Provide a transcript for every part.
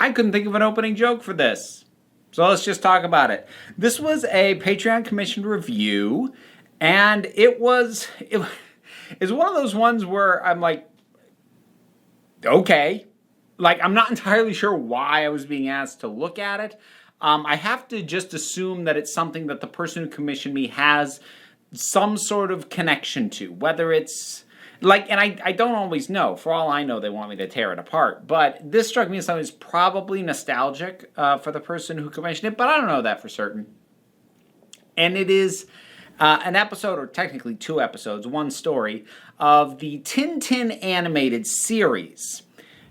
I couldn't think of an opening joke for this. So let's just talk about it. This was a Patreon commissioned review, and it was one of those ones where I'm like, okay. Like, I'm not entirely sure why I was being asked to look at it. I have to just assume that it's something that the person who commissioned me has some sort of connection to, whether it's like, and I don't always know. For all I know, they want me to tear it apart. But this struck me as something that's probably nostalgic for the person who commissioned it, but I don't know that for certain. And it is an episode, or technically 2 episodes, one story, of the Tintin animated series.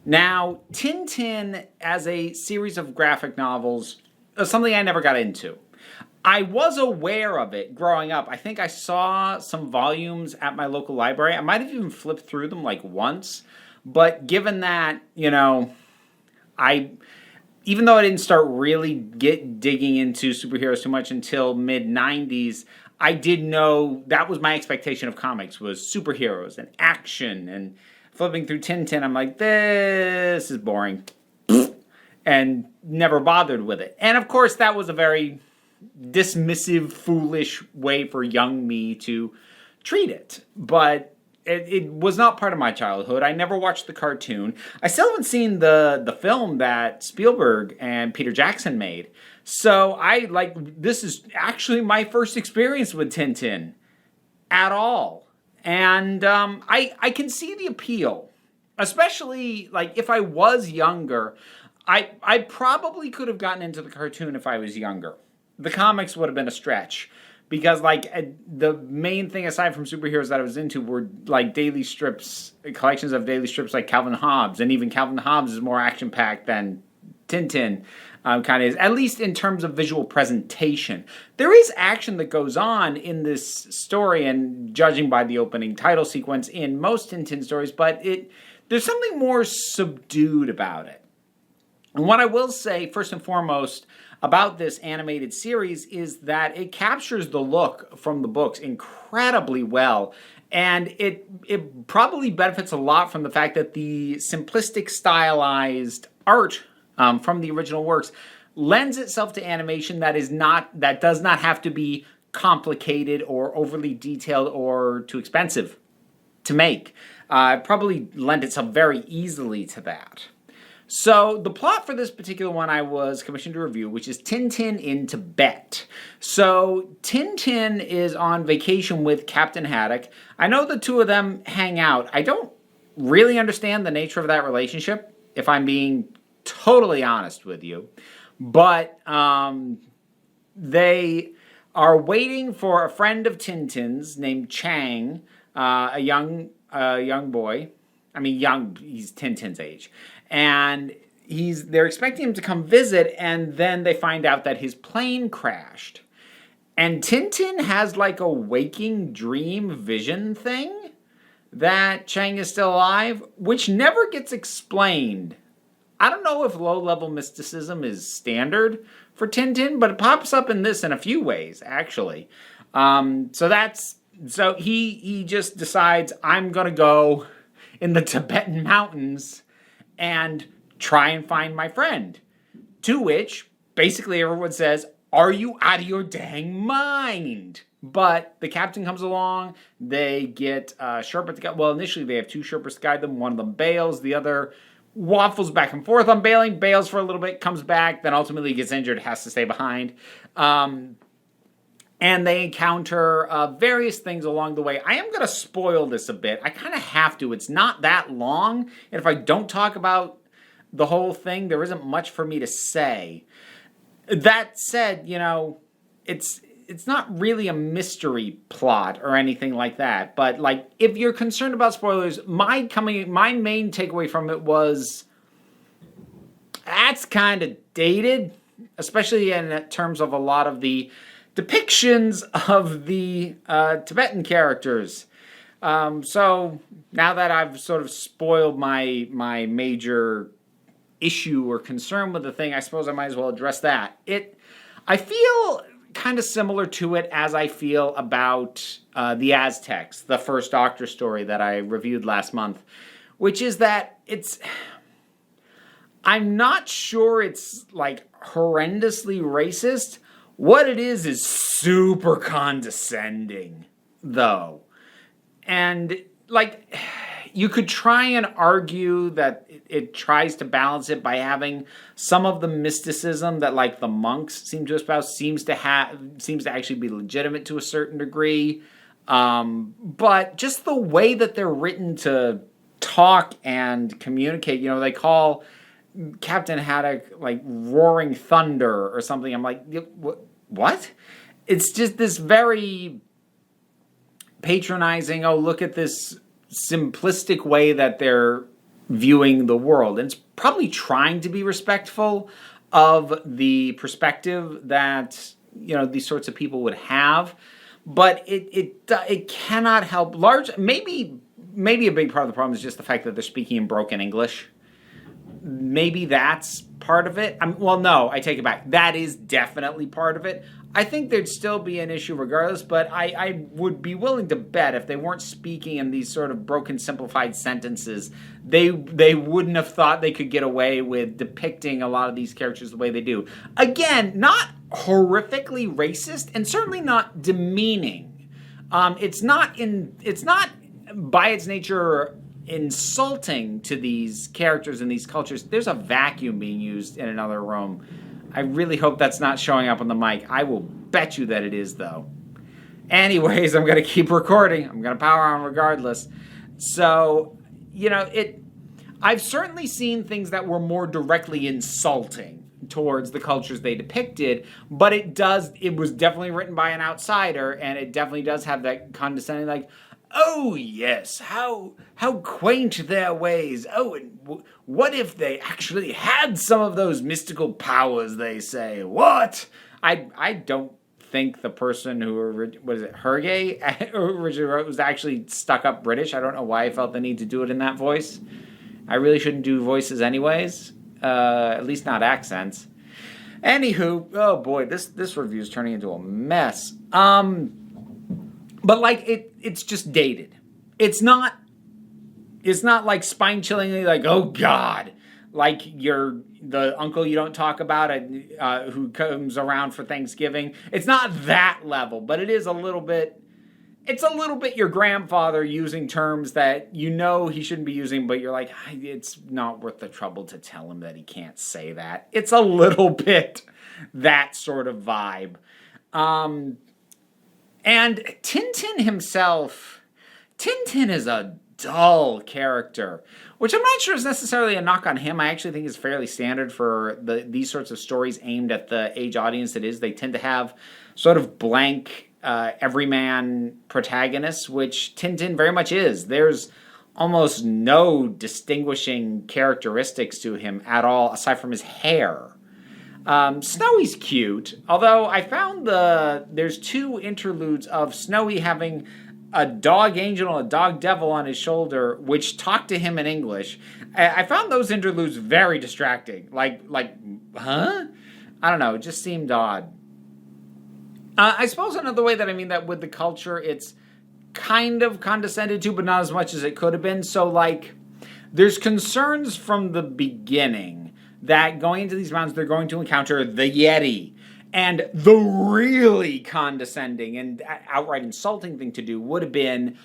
Now, Tintin as a series of graphic novels is something I never got into. I was aware of it growing up. I think I saw some volumes at my local library. I might have even flipped through them like once. But given that, even though I didn't start really digging into superheroes too much until mid-90s, I did know that was my expectation of comics, was superheroes and action. And flipping through Tintin, I'm like, this is boring. And never bothered with it. And of course, that was a very dismissive, foolish way for young me to treat it. But it was not part of my childhood. I never watched the cartoon. I still haven't seen the film that Spielberg and Peter Jackson made. So this is actually my first experience with Tintin at all. And I can see the appeal, especially like if I was younger. I probably could have gotten into the cartoon if I was younger. The comics would have been a stretch, because the main thing aside from superheroes that I was into were like daily strips, collections of daily strips like Calvin Hobbes, and even Calvin Hobbes is more action packed than Tintin kind of is, at least in terms of visual presentation. There is action that goes on in this story, and judging by the opening title sequence in most Tintin stories, but there's something more subdued about it. And what I will say, first and foremost, about this animated series is that it captures the look from the books incredibly well. And it probably benefits a lot from the fact that the simplistic stylized art from the original works lends itself to animation that does not have to be complicated or overly detailed or too expensive to make. It probably lent itself very easily to that. So the plot for this particular one I was commissioned to review, which is Tintin in Tibet. So Tintin is on vacation with Captain Haddock. I know the two of them hang out. I don't really understand the nature of that relationship, if I'm being totally honest with you. But they are waiting for a friend of Tintin's named Chang, a young boy. I mean, he's Tintin's age. And they're expecting him to come visit, and then they find out that his plane crashed. And Tintin has like a waking dream vision thing that Chang is still alive, which never gets explained. I don't know if low-level mysticism is standard for Tintin, but it pops up in this in a few ways, actually. So he just decides, I'm going to go in the Tibetan mountains and try and find my friend. To which, basically everyone says, are you out of your dang mind? But the captain comes along, they get Sherpa to guide. Well, initially they have 2 Sherpas to guide them. One of them bails, the other waffles back and forth on bailing, bails for a little bit, comes back, then ultimately gets injured, has to stay behind. And they encounter various things along the way. I am going to spoil this a bit. I kind of have to. It's not that long. And if I don't talk about the whole thing, there isn't much for me to say. That said, it's not really a mystery plot or anything like that. But like, if you're concerned about spoilers, my main takeaway from it was that's kind of dated, especially in terms of a lot of the depictions of the Tibetan characters. So now that I've sort of spoiled my major issue or concern with the thing, I suppose I might as well address that. I feel kind of similar to it as I feel about the Aztecs, the first Doctor story that I reviewed last month, which is that I'm not sure it's like horrendously racist. What it is super condescending, though. And like, you could try and argue that it tries to balance it by having some of the mysticism that like the monks seem to espouse seems to actually be legitimate to a certain degree. But just the way that they're written to talk and communicate, they call Captain Haddock like roaring thunder or something. I'm like, what? It's just this very patronizing, oh, look at this simplistic way that they're viewing the world. And it's probably trying to be respectful of the perspective that, these sorts of people would have. But it cannot help maybe a big part of the problem is just the fact that they're speaking in broken English. Maybe that's part of it. No, I take it back. That is definitely part of it. I think there'd still be an issue regardless, but I would be willing to bet if they weren't speaking in these sort of broken, simplified sentences, they wouldn't have thought they could get away with depicting a lot of these characters the way they do. Again, not horrifically racist, and certainly not demeaning. It's not by its nature insulting to these characters and these cultures. There's a vacuum being used in another room. I really hope that's not showing up on the mic. I will bet you that it is, though. Anyways, I'm going to keep recording. I'm going to power on regardless. So, I've certainly seen things that were more directly insulting towards the cultures they depicted, but it was definitely written by an outsider, and it definitely does have that condescending, like, oh, yes, how quaint their ways. Oh, and what if they actually had some of those mystical powers, they say? What? I don't think the person who, Hergé, originally wrote was actually stuck-up British. I don't know why I felt the need to do it in that voice. I really shouldn't do voices anyways, at least not accents. Anywho, oh boy, this review is turning into a mess. But like it's just dated. It's not like spine-chillingly like, oh God, like the uncle you don't talk about who comes around for Thanksgiving. It's not that level, but it is a little bit. It's a little bit your grandfather using terms that he shouldn't be using, but you're like, it's not worth the trouble to tell him that he can't say that. It's a little bit that sort of vibe. And Tintin himself, Tintin is a dull character, which I'm not sure is necessarily a knock on him. I actually think is fairly standard for these sorts of stories aimed at the age audience it is. They tend to have sort of blank, everyman protagonists, which Tintin very much is. There's almost no distinguishing characteristics to him at all, aside from his hair. Snowy's cute, although I found there's 2 interludes of Snowy having a dog angel and a dog devil on his shoulder, which talk to him in English. I found those interludes very distracting. Like, huh? I don't know, it just seemed odd. I suppose another way that I mean that with the culture, it's kind of condescended to, but not as much as it could have been. So, like, there's concerns from the beginning that going into these mountains, they're going to encounter the Yeti. And the really condescending and outright insulting thing to do would have been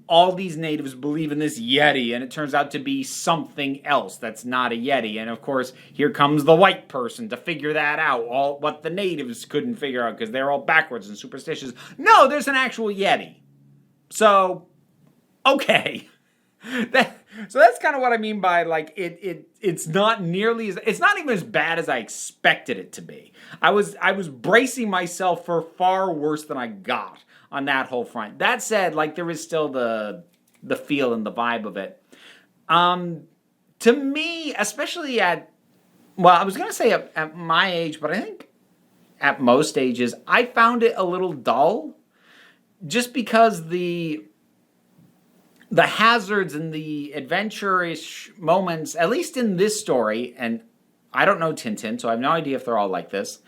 all these natives believe in this Yeti, and it turns out to be something else that's not a Yeti. And, of course, here comes the white person to figure that out, what the natives couldn't figure out because they're all backwards and superstitious. No, there's an actual Yeti. So, okay. So that's kind of what I mean by, like, it's not nearly it's not even as bad as I expected it to be. I was bracing myself for far worse than I got on that whole front. That said, like, there is still the feel and the vibe of it. To me, especially I was going to say at my age, but I think at most ages, I found it a little dull just because the hazards and the adventure-ish moments, at least in this story, and I don't know Tintin, so I have no idea if they're all like this,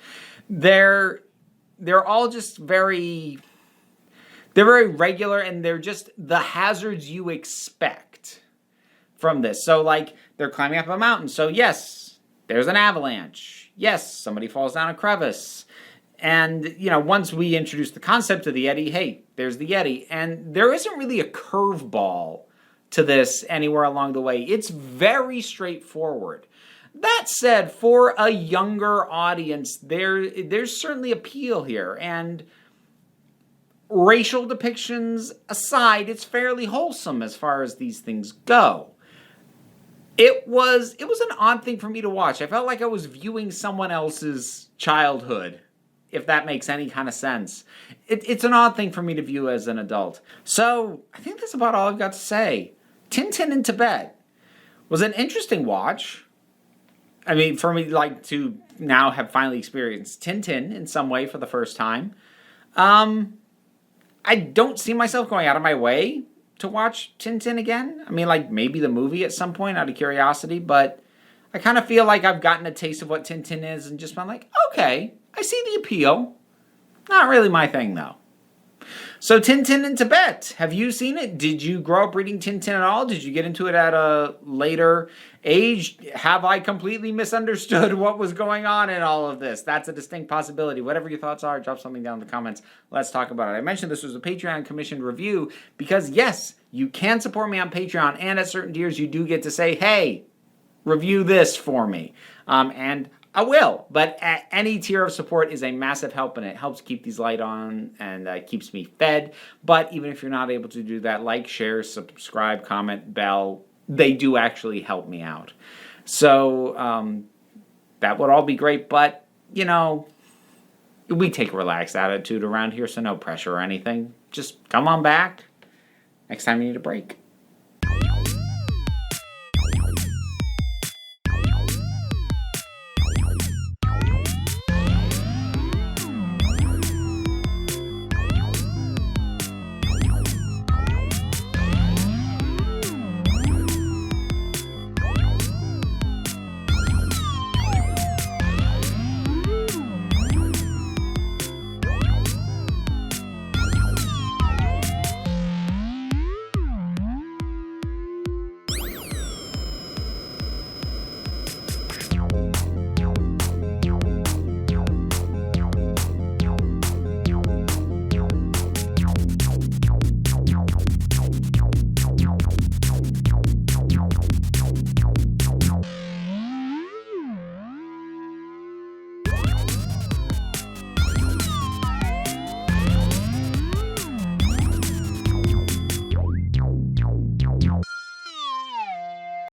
they're all just very regular, and they're just the hazards you expect from this. So, like, they're climbing up a mountain. So, yes, there's an avalanche. Yes, somebody falls down a crevice. And, once we introduce the concept of the Yeti, hey, there's the Yeti. And there isn't really a curveball to this anywhere along the way. It's very straightforward. That said, for a younger audience, there's certainly appeal here. And racial depictions aside, it's fairly wholesome as far as these things go. It was an odd thing for me to watch. I felt like I was viewing someone else's childhood, if that makes any kind of sense. It's an odd thing for me to view as an adult. So, I think that's about all I've got to say. Tintin in Tibet was an interesting watch. I mean, for me, to now have finally experienced Tintin in some way for the first time. I don't see myself going out of my way to watch Tintin again. I mean, maybe the movie at some point out of curiosity, but I kind of feel like I've gotten a taste of what Tintin is and just been like, okay, I see the appeal. Not really my thing, though. So Tintin in Tibet, have you seen it? Did you grow up reading Tintin at all? Did you get into it at a later age? Have I completely misunderstood what was going on in all of this? That's a distinct possibility. Whatever your thoughts are, drop something down in the comments. Let's talk about it. I mentioned this was a Patreon commissioned review because, yes, you can support me on Patreon, and at certain tiers you do get to say, hey, review this for me. And I will, but any tier of support is a massive help, and it helps keep these lights on and keeps me fed. But even if you're not able to do that, like, share, subscribe, comment, bell, they do actually help me out. So that would all be great, but, we take a relaxed attitude around here, so no pressure or anything. Just come on back next time you need a break.